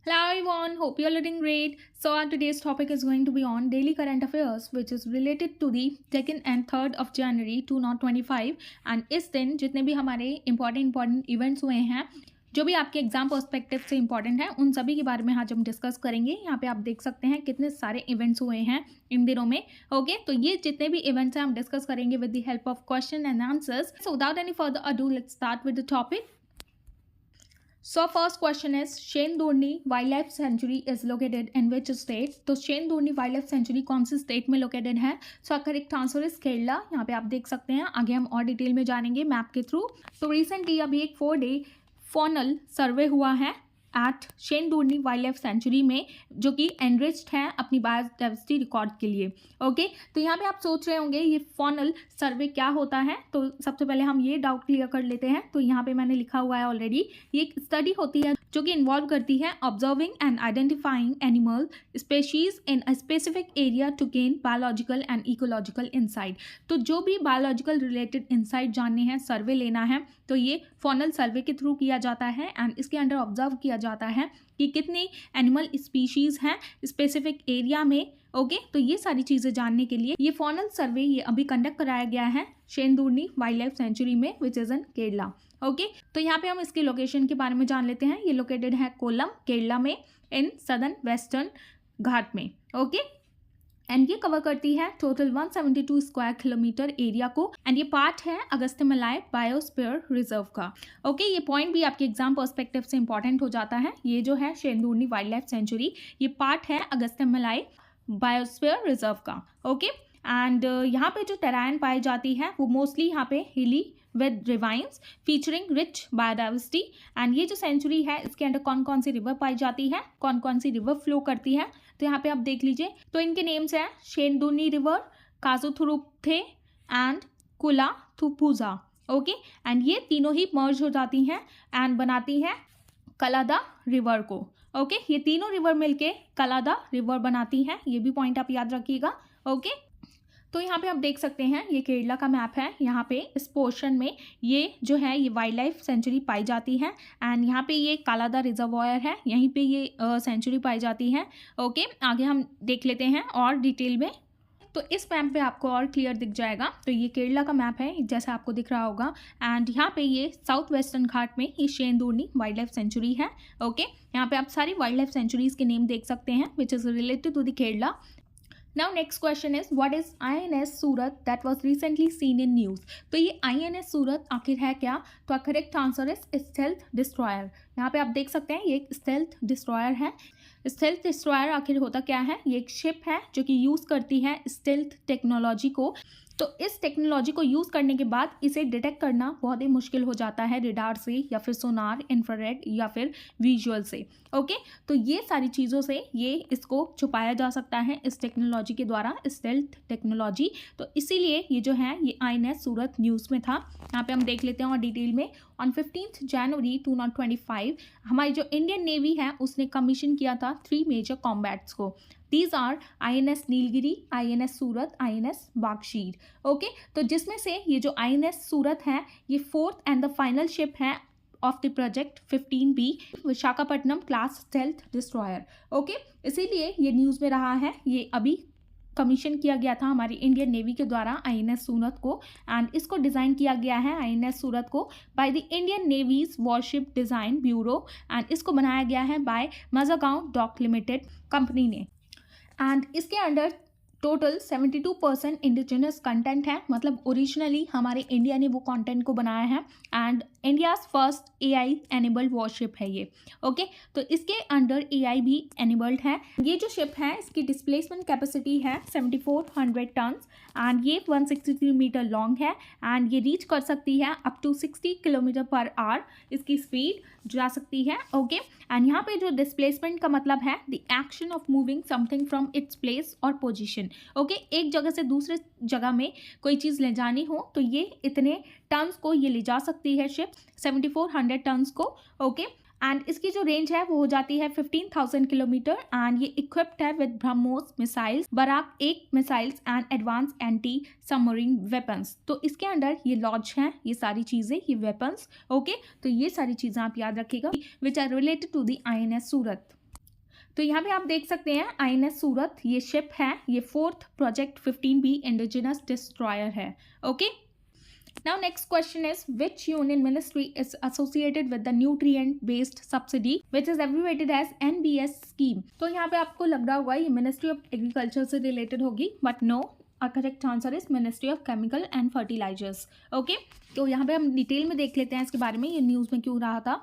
Hello everyone, hope you're doing great. So our today's topic is going to be on daily current affairs which is related to the 2nd and 3rd of January 2025 and इस दिन जितने भी हमारे important events हुए हैं जो भी आपके एग्जाम पर्सपेक्टिव से इंपॉर्टेंट है उन सभी के बारे में आज हम डिस्कस करेंगे। यहाँ पे आप देख सकते हैं कितने सारे इवेंट्स हुए हैं इन दिनों में। ओके, तो ये जितने भी इवेंट्स हैं हम डिस्कस करेंगे with the help of question and answers. So without any further ado let's start with the topic. So first question is Shendurni wildlife sanctuary is located in which state. तो Shendurni wildlife century कौन सी state में located है? So correct answer is Kerala. यहाँ पे आप देख सकते हैं, आगे हम और डिटेल में जानेंगे मैप के थ्रू। तो रिसेंटली अभी एक 4-day फॉनल सर्वे हुआ है एट शेंदूरनी वाइल्ड लाइफ सेंचुरी में, जो कि एनरिच्ड है अपनी बायोडाइवर्सिटी रिकॉर्ड के लिए। ओके, तो यहाँ पे आप सोच रहे होंगे ये फॉनल सर्वे क्या होता है। तो सबसे पहले हम ये डाउट क्लियर कर लेते हैं। तो यहाँ पे मैंने लिखा हुआ है ऑलरेडी, ये एक स्टडी होती है जो कि इन्वॉल्व करती है observing and identifying animal species in a specific area to gain biological and ecological insight. तो जो भी बायोलॉजिकल रिलेटेड इंसाइट जानने हैं, सर्वे लेना है, तो ये फॉनल सर्वे के थ्रू किया जाता है एंड इसके अंडर ऑब्जर्व किया जाता है कि कितनी एनिमल स्पीशीज़ हैं स्पेसिफिक एरिया में। ओके, तो ये सारी चीज़ें जानने के लिए ये फॉनल सर्वे ये अभी कंडक्ट कराया गया है शेंदूरनी वाइल्ड लाइफ सेंचुरी में which is in Kerala. Okay, तो यहाँ पे हम इसके लोकेशन के बारे में जान लेते हैं। ये लोकेटेड है कोलम, केरला में, इन सदर्न वेस्टर्न घाट में। ओके, एंड ये कवर करती है टोटल 172 स्क्वायर किलोमीटर एरिया को एंड ये पार्ट है अगस्त्यमलाई बायोस्फीयर रिजर्व का। ओके, ये पॉइंट भी आपके एग्जाम पर्सपेक्टिव से इंपॉर्टेंट हो जाता है। ये जो है शेंदूरनी वाइल्ड लाइफ सेंचुरी ये पार्ट है अगस्त्यमलाई बायोस्फीयर रिजर्व का। ओके, एंड यहाँ पे जो टेराइन पाई जाती है वो मोस्टली यहाँ पे hilly with ravines featuring rich biodiversity. And ये जो सेंचुरी है इसके अंदर कौन कौन सी रिवर पाई जाती है, कौन कौन सी रिवर फ्लो करती है, तो यहाँ पे आप देख लीजिए। तो इनके नेम्स हैं शेंदूरनी रिवर, काजुथुरुपथे एंड कुलाथुपुझा। ओके, एंड ये तीनों ही मर्ज हो जाती हैं एंड बनाती हैं कलादा रिवर को। ओके, ये तीनों रिवर मिलके कलादा रिवर बनाती हैं, ये भी पॉइंट आप याद रखिएगा। ओके, तो यहाँ पे आप देख सकते हैं ये केरला का मैप है। यहाँ पे इस पोर्शन में ये जो है ये वाइल्ड लाइफ सेंचुरी पाई जाती है एंड यहाँ पे ये कालादा रिजर्वॉयर है, यहीं पे ये सेंचुरी पाई जाती है। ओके, आगे हम देख लेते हैं और डिटेल में। तो इस मैप पे आपको और क्लियर दिख जाएगा। तो ये केरला का मैप है जैसा आपको दिख रहा होगा एंड यहाँ पे ये साउथ वेस्टर्न घाट में ये शेंदूरनी वाइल्ड लाइफ सेंचुरी है। ओके, यहाँ पे आप सारी वाइल्ड लाइफ सेंचुरीज के नेम देख सकते हैं which is related to the Kerala. Now next question is what is INS Surat that was recently seen in news। तो ये INS सूरत आखिर है क्या? तो correct answer is stealth destroyer. यहाँ पे आप देख सकते हैं ये एक स्टेल्थ डिस्ट्रॉयर है। स्टेल्थ डिस्ट्रॉयर आखिर होता क्या है? ये एक शिप है जो कि यूज़ करती है स्टेल्थ टेक्नोलॉजी को। तो इस टेक्नोलॉजी को यूज़ करने के बाद इसे डिटेक्ट करना बहुत ही मुश्किल हो जाता है रेडार से या फिर सोनार, इंफ्रारेड या फिर विजुअल से। ओके, तो ये सारी चीज़ों से ये इसको छुपाया जा सकता है इस टेक्नोलॉजी के द्वारा, स्टेल्थ टेक्नोलॉजी। तो इसीलिए ये जो है ये INS सूरत न्यूज़ में था। यहाँ पे हम देख लेते हैं और डिटेल में। ऑन 15 जनवरी 2025 हमारी जो इंडियन नेवी है उसने कमीशन किया था 3 मेजर कॉम्बैट्स को। These are INS Nilgiri, INS Surat, INS Vaghsheer. Okay, तो जिसमें से ये जो INS सूरत है ये 4th and the final ship है of the project 15B Visakhapatnam class stealth destroyer. Okay, इसीलिए ये न्यूज़ में रहा है। ये अभी कमीशन किया गया था हमारी इंडियन नेवी के द्वारा INS सूरत को एंड इसको डिज़ाइन किया गया है INS सूरत को by the Indian navy's warship design bureau and इसको बनाया गया है by Mazagon dock limited company ने। एंड इसके अंडर टोटल 72% इंडिजिनस कंटेंट है, मतलब ओरिजिनली हमारे इंडिया ने वो कंटेंट को बनाया है and India's first AI enabled worship है ये। ओके, तो इसके अंडर AI भी एनेबल्ड है। ये जो शिप है इसकी डिस्प्लेसमेंट कैपेसिटी है 7400 टन्स एंड ये 163 मीटर लॉन्ग है एंड ये रीच कर सकती है up to 60 kilometre per hour इसकी स्पीड जा सकती है। ओके, एंड यहाँ पे जो डिस्प्लेसमेंट का मतलब है the action of moving something from its place और पोजीशन। ओके, एक जगह से दूसरे जगह में कोई चीज़ ले जानी हो तो ये इतने टन्स को ये ले जा सकती है शिप, 7400 टन्स को। ओके, एंड इसकी जो रेंज है वो हो जाती है 15,000 किलोमीटर एंड ये इक्विप्ड है with BrahMos missiles, Barak 1 missiles and advance anti submarine weapons. तो इसके अंडर ये लॉन्च हैं ये सारी चीज़ें, ये वेपन्स। ओके, तो ये सारी चीज़ें आप याद रखिएगा which are related to the INS Surat. तो यहाँ पे आप देख सकते हैं INS सूरत ये शिप है, ये 4th project 15B indigenous destroyer है। Okay, now next question is which union ministry is associated with the nutrient based subsidy which is abbreviated as NBS scheme। तो यहाँ पे आपको लग रहा होगा ये मिनिस्ट्री ऑफ एग्रीकल्चर से रिलेटेड होगी, but no, a correct answer is ministry of chemical and fertilisers. Okay, तो यहाँ पे हम डिटेल में देख लेते हैं इसके बारे में, ये न्यूज़ में क्यों रहा था।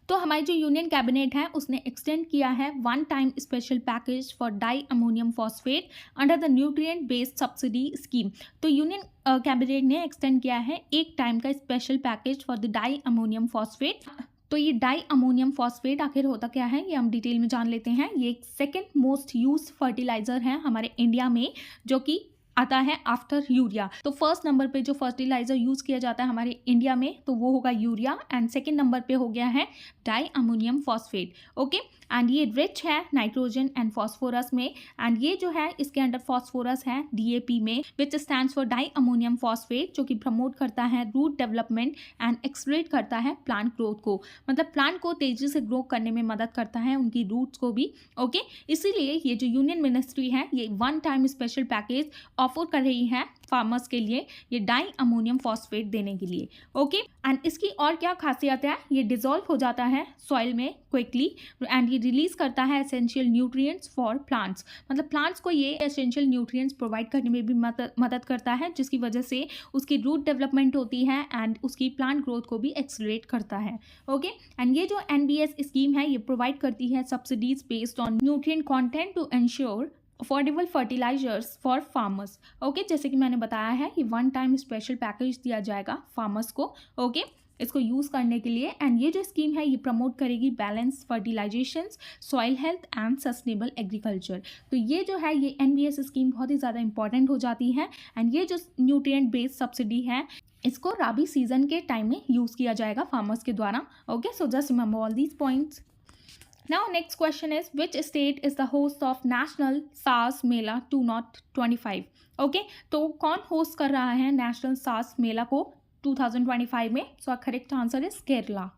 तो हमारी जो यूनियन कैबिनेट है उसने एक्सटेंड किया है one time special package for di ammonium phosphate under the nutrient based subsidy scheme. तो यूनियन कैबिनेट ने एक्सटेंड किया है एक टाइम का special package for the di ammonium phosphate. तो ये डाई अमोनियम फॉस्फेट आखिर होता क्या है ये हम डिटेल में जान लेते हैं। ये एक सेकेंड मोस्ट यूज फर्टिलाइजर है हमारे इंडिया में, जो कि आता है आफ्टर यूरिया। तो फर्स्ट नंबर पे जो फर्टिलाइजर यूज किया जाता है हमारे इंडिया में तो वो होगा यूरिया, एंड सेकेंड नंबर पे हो गया है di ammonium phosphate. Okay, and ये रिच है नाइट्रोजन एंड फॉस्फोरस में, एंड ये जो है इसके अंडर फॉस्फोरस है DAP में, विच stands for di ammonium phosphate, जो कि प्रमोट करता है रूट डेवलपमेंट एंड एक्सलेरेट करता है प्लांट ग्रोथ को, मतलब प्लांट को तेजी से ग्रो करने में मदद करता है, उनकी रूट्स को भी। ओके, इसीलिए ये जो यूनियन मिनिस्ट्री है ये one time special package offer कर रही है फार्मर्स के लिए, ये डाई अमोनियम फॉस्फेट देने के लिए। ओके, एंड इसकी और क्या खासियत है, ये डिसॉल्व हो जाता है सॉइल में क्विकली, एंड ये रिलीज करता है एसेंशियल न्यूट्रिएंट्स फॉर प्लांट्स, मतलब प्लांट्स को ये एसेंशियल न्यूट्रिएंट्स प्रोवाइड करने में भी मदद करता है, जिसकी वजह से उसकी रूट डेवलपमेंट होती है एंड उसकी प्लांट ग्रोथ को भी एक्सलरेट करता है। ओके, एंड ये जो NBS स्कीम है ये प्रोवाइड करती है subsidies based on nutrient content to ensure affordable fertilisers for farmers. Okay, जैसे कि मैंने बताया है ये वन टाइम स्पेशल पैकेज दिया जाएगा फार्मर्स को। ओके, इसको यूज़ करने के लिए, एंड ये जो स्कीम है ये प्रमोट करेगी balance fertilisations, soil health and sustainable agriculture. तो ये जो है ये NBS स्कीम बहुत ही ज़्यादा इंपॉर्टेंट हो जाती है, एंड ये जो न्यूट्रिएंट बेस्ड सब्सिडी है इसको राबी सीजन के टाइम में यूज़ किया जाएगा फार्मर्स के द्वारा। Okay, so just remember all these points. Now next question is which state is the host of National SARS Mela 2025? Okay, तो कौन होस्ट कर रहा है नेशनल SARS मेला को 2025 में? सो करेक्ट आंसर इज केरला।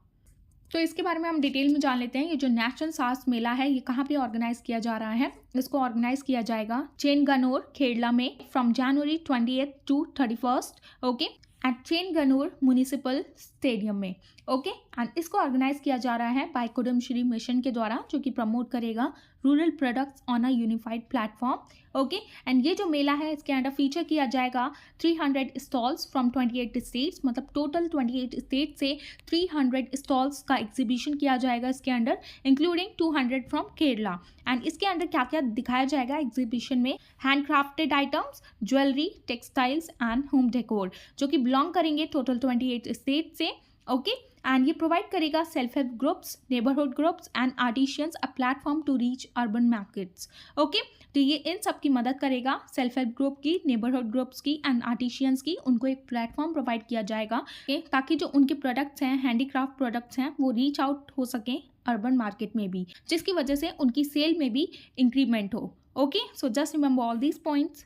तो इसके बारे में हम डिटेल में जान लेते हैं। ये जो नेशनल SARS मेला है ये कहाँ पे ऑर्गेनाइज किया जा रहा है, इसको ऑर्गेनाइज किया जाएगा चेनगनूर केरला में from January 28 to 31। Okay, at Chengannur municipal stadium में। ओके, एंड इसको ऑर्गेनाइज किया जा रहा है बाय कुडुमश्री मिशन के द्वारा, जो कि प्रमोट करेगा rural products on a unified platform. Okay, and ये जो मेला है इसके अंडर फीचर किया जाएगा 300 स्टॉल्स फ्रॉम 28 स्टेट्स, मतलब टोटल 28 स्टेट से 300 स्टॉल्स का एग्जीबिशन किया जाएगा इसके under, including 200 from Kerala. And इसके अंदर क्या क्या दिखाया जाएगा एग्जीबिशन में, handcrafted items, jewellery, textiles and home decor, जो कि बिलोंग करेंगे टोटल 28 स्टेट से। ओके, एंड ये प्रोवाइड करेगा self help groups, neighbourhood groups and artisans a platform to reach urban markets. Okay, तो ये इन सब की मदद करेगा, सेल्फ हेल्प ग्रुप की, नेबरहुड ग्रुप्स की एंड आर्टिशियंस की, उनको एक प्लेटफॉर्म प्रोवाइड किया जाएगा ताकि जो उनके प्रोडक्ट्स हैं, हैंडीक्राफ्ट प्रोडक्ट्स हैं, वो रीच आउट हो सकें अर्बन मार्केट में भी, जिसकी वजह से उनकी सेल में भी इंक्रीमेंट हो। Okay, so just remember all these points.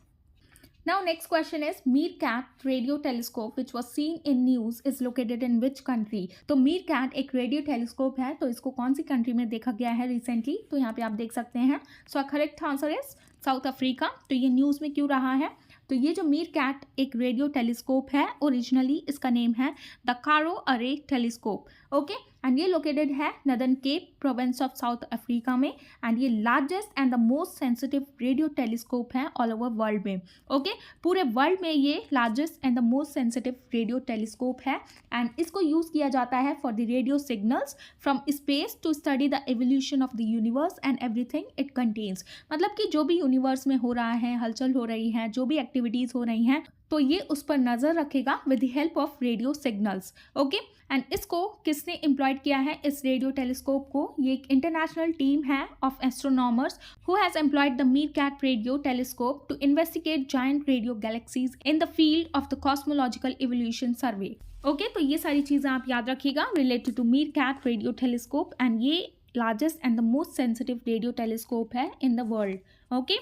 Now next question is Meerkat radio telescope which was seen in news is located in which country? तो Meerkat एक रेडियो टेलीस्कोप है, तो इसको कौन सी कंट्री में देखा गया है रिसेंटली? तो यहाँ पे आप देख सकते हैं। सो correct answer is south Africa. तो ये न्यूज़ में क्यों रहा है? तो ये जो मीरकैट एक रेडियो टेलीस्कोप है, ओरिजिनली इसका नेम है the Karoo array telescope. Okay, and ये लोकेटेड है Northern Cape province of South Africa में, एंड ये largest and the most sensitive radio telescope है ऑल ओवर वर्ल्ड में। ओके, पूरे वर्ल्ड में ये largest and the most sensitive radio telescope है, एंड इसको यूज़ किया जाता है for the radio signals from space to study the evolution of the universe and everything it contains. मतलब कि जो भी यूनिवर्स में हो रहा है, हलचल हो रही है, जो भी एक्टिविटीज़ हो रही हैं, तो ये उस पर नज़र रखेगा with the help of radio signals. Okay, and इसको किसने एम्प्लॉयड किया है इस रेडियो टेलीस्कोप को? ये एक इंटरनेशनल टीम है of astronomers who has employed the MeerKAT radio telescope to investigate giant radio galaxies in the field of the cosmological evolution survey. Okay, तो ये सारी चीज़ें आप याद रखिएगा related to MeerKAT radio telescope, and ये largest and the most sensitive radio telescope है in the world. Okay,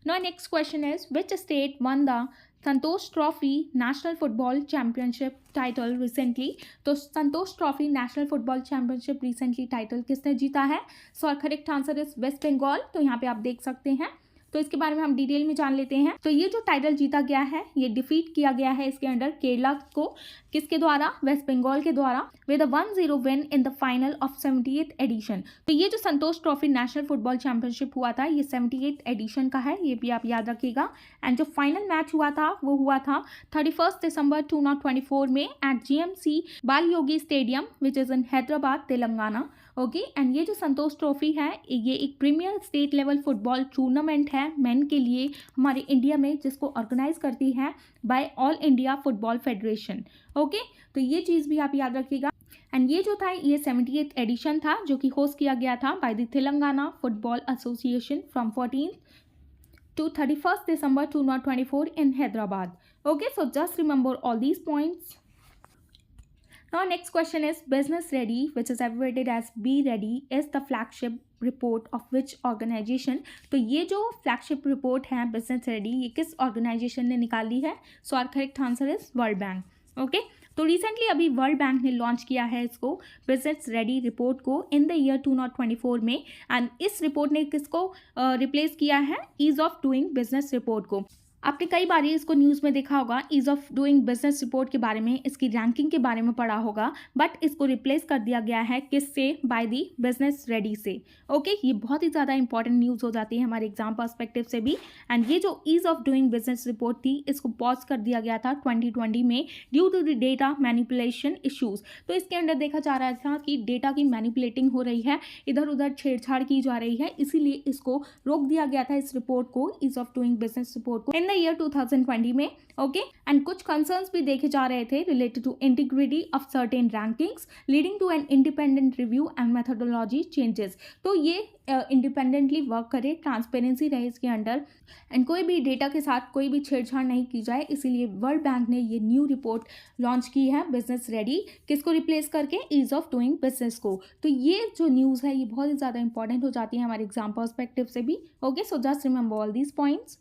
now next question is which state won the Santosh trophy national football championship title recently. तो Santosh trophy national football championship recently title किसने जीता है? So correct answer is West Bengal. तो यहाँ पे आप देख सकते हैं, तो इसके बारे में हम डिटेल में जान लेते हैं। तो ये जो टाइटल जीता गया है, ये डिफीट किया गया है इसके अंडर केरला को, किसके द्वारा? वेस्ट बंगाल के द्वारा, with 1-0 win in the final of 78th edition. तो ये जो Santosh trophy national football championship हुआ था, ये 78th एडिशन का है, ये भी आप याद रखिएगा। एंड जो फाइनल मैच हुआ था वो हुआ था 31 दिसंबर 2024 में एट GMC Bal Yogi stadium which is in Hyderabad, Telangana. Okay, and ये जो संतोष ट्रॉफी है, ये एक premier state level football tournament है मेन के लिए हमारे इंडिया में, जिसको ऑर्गेनाइज करती है by all India football federation. Okay, तो ये चीज़ भी आप याद रखिएगा। एंड ये जो था, ये 78th एडिशन था जो कि होस्ट किया गया था by the Telangana football association from 14th to 31st December 2024 in Hyderabad. Okay, so just remember all these points. Now next question is Business Ready, which is abbreviated as Be Ready, is the flagship report of which organization? तो ये जो flagship report है Business Ready, ये किस organization ने निकाली है? So our correct answer is World Bank. Okay, तो रिसेंटली अभी वर्ल्ड बैंक ने लॉन्च किया है इसको, बिजनेस रेडी रिपोर्ट को, इन द ईयर 2024 में। एंड इस रिपोर्ट ने किसको रिप्लेस किया है? Ease of doing business report को। आपने कई बार इसको न्यूज़ में देखा होगा, ease of doing business report के बारे में, इसकी रैंकिंग के बारे में पढ़ा होगा, बट इसको रिप्लेस कर दिया गया है किससे? बाय दी बिजनेस रेडी से। ओके, ये बहुत ही ज़्यादा इंपॉर्टेंट न्यूज़ हो जाती है हमारे एग्जाम पर्सपेक्टिव से भी। एंड ये जो ease of doing business report थी, इसको पॉज कर दिया गया था 2020 में due to the data manipulation issues. तो इसके अंदर देखा जा रहा था कि डेटा की मैनिपुलेटिंग हो रही है, इधर उधर छेड़छाड़ की जा रही है, इसीलिए इसको रोक दिया गया था, इस रिपोर्ट को, ease of doing business report को, इन द ईयर 2020 में। ओके, एंड कुछ कंसर्न्स भी देखे जा रहे थे related to integrity of certain rankings leading to an independent review and methodology changes. तो ये इंडिपेंडेंटली वर्क करे, ट्रांसपेरेंसी रहे इसके अंडर, एंड कोई भी डेटा के साथ कोई भी छेड़छाड़ नहीं की जाए, इसीलिए वर्ल्ड बैंक ने ये न्यू रिपोर्ट लॉन्च की है, बिजनेस रेडी, किसको रिप्लेस करके? ईज ऑफ डूइंग बिजनेस को। तो ये जो न्यूज़ है, ये बहुत ही ज़्यादा इंपॉर्टेंट हो जाती है हमारे एग्जाम पर्सपेक्टिव से भी। Okay, so just remember all these points.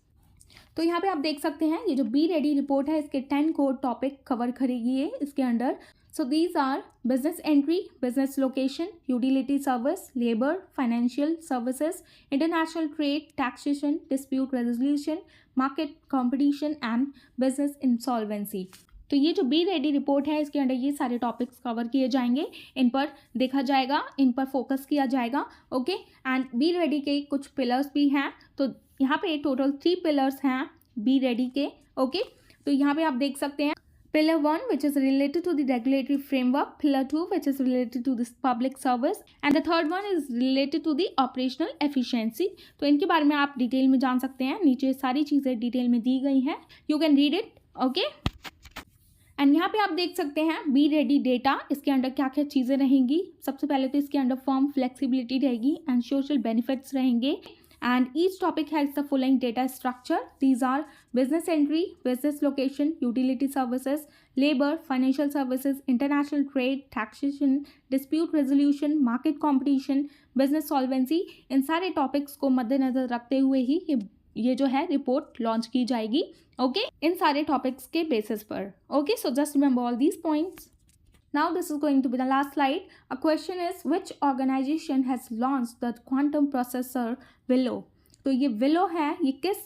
तो यहाँ पे आप देख सकते हैं, ये जो बी रेडी रिपोर्ट है, इसके 10 कोर टॉपिक कवर करेगी ये इसके under. So these are business entry, business location, utility service, labour, financial services, international trade, taxation, dispute resolution, market competition and business insolvency. तो ये जो बी रेडी रिपोर्ट है, इसके अंडर ये सारे टॉपिक्स कवर किए जाएंगे, इन पर देखा जाएगा, इन पर फोकस किया जाएगा। ओके, एंड बी रेडी के कुछ पिलर्स भी हैं, तो यहाँ पे टोटल 3 पिलर्स हैं बी रेडी के। ओके, तो यहाँ पे आप देख सकते हैं, pillar 1 which is related to the regulatory framework, pillar 2 which is related to this public service, and the third one is related to the operational efficiency। तो इनके बारे में आप डिटेल में जान सकते हैं, नीचे सारी चीज़ें डिटेल में दी गई हैं, you can read it. Okay, and यहाँ पे आप देख सकते हैं बी रेडी डेटा, इसके अंडर क्या क्या चीज़ें रहेंगी। सबसे पहले तो इसके अंडर फर्म फ्लेक्सिबिलिटी रहेगी एंड सोशल बेनिफिट्स रहेंगे। And each topic has the following data structure. These are business entry, business location, utility services, labor, financial services, international trade, taxation, dispute resolution, market competition, business solvency। इन सारे topics को मद्देनजर रखते हुए ही ये जो है report launch की जाएगी। ओके, इन सारे टॉपिक्स के बेसिस पर। Okay, so just remember all these points. Now this is going to be the last slide. A question is, which organization has launched the quantum processor Willow? तो ये Willow है, ये किस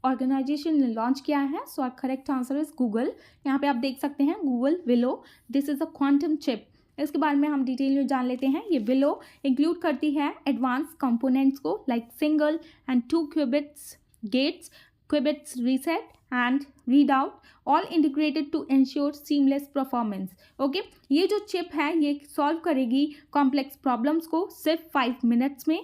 organisation ने launch किया है? So our correct answer is Google. यहाँ पे आप देख सकते हैं Google Willow, this is a quantum chip. इसके बारे में हम डिटेल में जान लेते हैं। ये Willow इंक्लूड करती है एडवांस कंपोनेंट्स को, like single and 2 qubits gates, qubits reset and read out, all integrated to ensure seamless performance. Okay, ये जो चिप है, ये सॉल्व करेगी कॉम्प्लेक्स प्रॉब्लम्स को सिर्फ 5 मिनट्स में।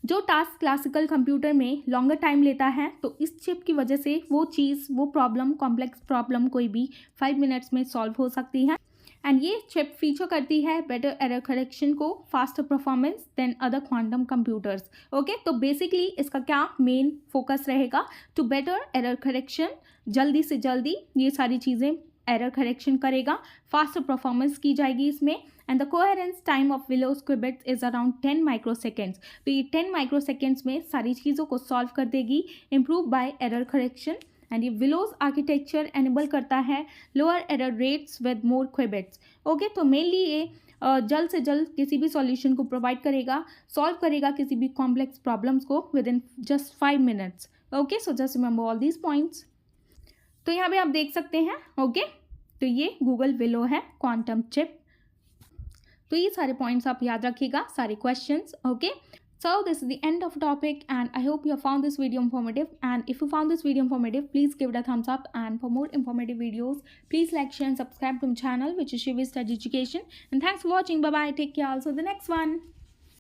जो टास्क क्लासिकल कंप्यूटर में लॉन्गर टाइम लेता है, तो इस चिप की वजह से वो चीज़, वो प्रॉब्लम, कॉम्प्लेक्स प्रॉब्लम कोई भी 5 मिनट्स में सॉल्व हो सकती है। एंड ये चिप फीचर करती है बेटर एरर करेक्शन को, faster performance than other quantum computers. Okay, तो बेसिकली इसका क्या मेन फोकस रहेगा? टू बेटर एरर करेक्शन, जल्दी से जल्दी ये सारी चीज़ें एरर करेक्शन करेगा, फास्टर परफॉर्मेंस की जाएगी इसमें। And the coherence time of Willow's qubits is around 10 microseconds. तो ये 10 माइक्रोसेकेंड्स में सारी चीज़ों को सॉल्व कर देगी, improve by error correction and ये विलोज आर्किटेक्चर एनेबल करता है lower error rates with more qubits. Okay, तो मेनली ये जल्द से जल्द किसी भी सॉल्यूशन को प्रोवाइड करेगा, सॉल्व करेगा किसी भी कॉम्प्लेक्स प्रॉब्लम्स को with in just 5 minutes. Okay, so just remember all these points. तो यहाँ पे आप देख सकते हैं। ओके, तो ये गूगल विलो है क्वांटम चिप। तो ये सारे पॉइंट्स आप याद रखिएगा, सारे questions. Okay, so this is the end of topic and I hope you have found this video informative, and if you found this video informative, please give it a thumbs up, and for more informative videos please like, share and subscribe to my channel, which is Shivi Study Education. And thanks for watching. Bye bye, take care. Also the next one.